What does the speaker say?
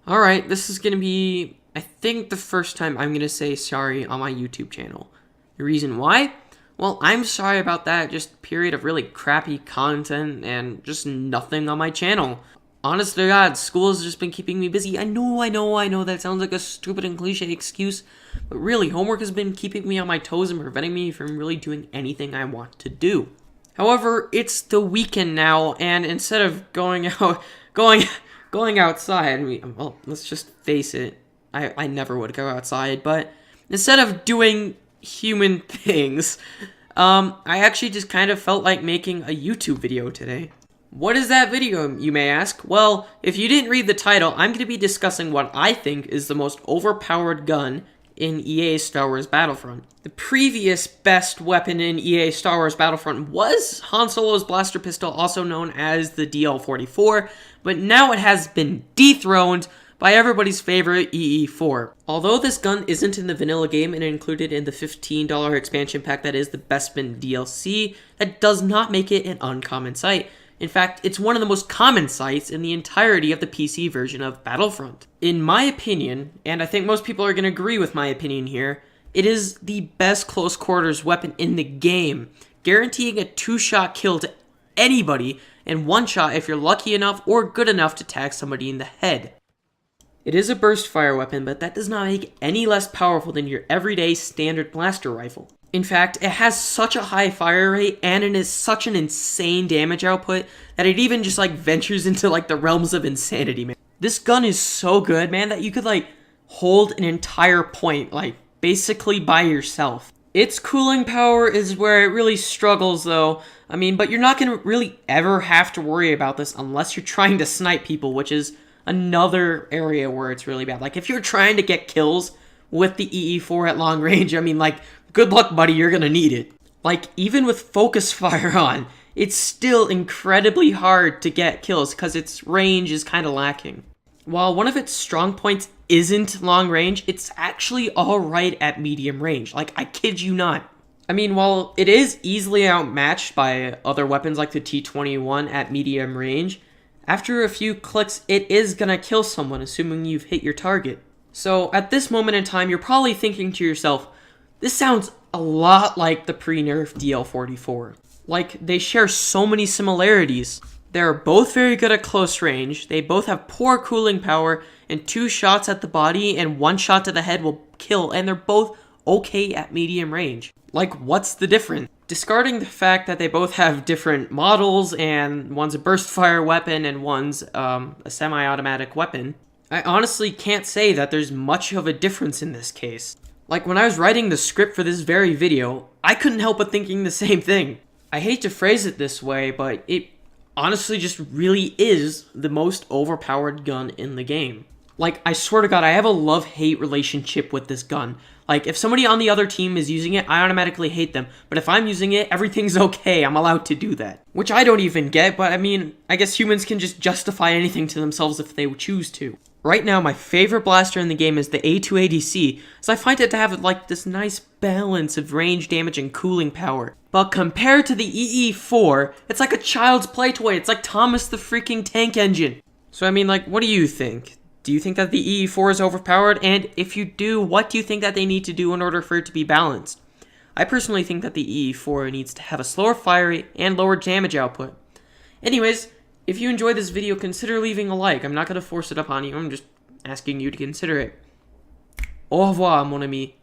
Alright, this is gonna be, I think, the first time I'm gonna say sorry on my YouTube channel. The reason why? Well, I'm sorry about that just period of really crappy content and just nothing on my channel. Honest to God, school has just been keeping me busy. I know that sounds like a stupid and cliche excuse, but really, homework has been keeping me on my toes and preventing me from really doing anything I want to do. However, it's the weekend now, and instead of going outside, well, let's just face it, I never would go outside, but instead of doing human things, I actually just kind of felt like making a YouTube video today. What is that video, you may ask? Well, if you didn't read the title, I'm going to be discussing what I think is the most overpowered gun in EA's Star Wars Battlefront. The previous best weapon in EA's Star Wars Battlefront was Han Solo's blaster pistol, also known as the DL-44, but now it has been dethroned by everybody's favorite EE-4. Although this gun isn't in the vanilla game and included in the $15 expansion pack that is the Bespin DLC, that does not make it an uncommon sight. In fact, it's one of the most common sights in the entirety of the PC version of Battlefront. In my opinion, and I think most people are going to agree with my opinion here, it is the best close quarters weapon in the game, guaranteeing a 2-shot kill to anybody and 1 shot if you're lucky enough or good enough to tag somebody in the head. It is a burst fire weapon, but that does not make it any less powerful than your everyday standard blaster rifle. In fact, it has such a high fire rate and it is such an insane damage output that it even just ventures into the realms of insanity, man. This gun is so good, man, that you could hold an entire point basically by yourself. Its cooling power is where it really struggles though. But you're not going to really ever have to worry about this unless you're trying to snipe people, which is another area where it's really bad. If you're trying to get kills with the EE-4 at long range, good luck, buddy, you're gonna need it. Even with focus fire on, it's still incredibly hard to get kills because its range is kind of lacking. While one of its strong points isn't long range, it's actually alright at medium range. I kid you not. While it is easily outmatched by other weapons like the T-21 at medium range, after a few clicks, it is gonna kill someone, assuming you've hit your target. So, at this moment in time, you're probably thinking to yourself, this sounds a lot like the pre-nerf DL-44. They share so many similarities. They're both very good at close range, they both have poor cooling power, and 2 shots at the body and 1 shot to the head will kill, and they're both okay at medium range. What's the difference? Discarding the fact that they both have different models, and one's a burst fire weapon and one's a semi-automatic weapon, I honestly can't say that there's much of a difference in this case. When I was writing the script for this very video, I couldn't help but thinking the same thing. I hate to phrase it this way, but it honestly just really is the most overpowered gun in the game. I swear to God, I have a love-hate relationship with this gun. If somebody on the other team is using it, I automatically hate them. But if I'm using it, everything's okay. I'm allowed to do that. Which I don't even get, but I guess humans can just justify anything to themselves if they choose to. Right now, my favorite blaster in the game is the A2ADC, as I find it to have this nice balance of range damage and cooling power. But compared to the EE-4, it's like a child's play toy. It's like Thomas the freaking Tank Engine. So what do you think? Do you think that the EE-4 is overpowered? And if you do, what do you think that they need to do in order for it to be balanced? I personally think that the EE-4 needs to have a slower fire rate and lower damage output. Anyways, if you enjoyed this video, consider leaving a like. I'm not going to force it up on you. I'm just asking you to consider it. Au revoir, mon ami.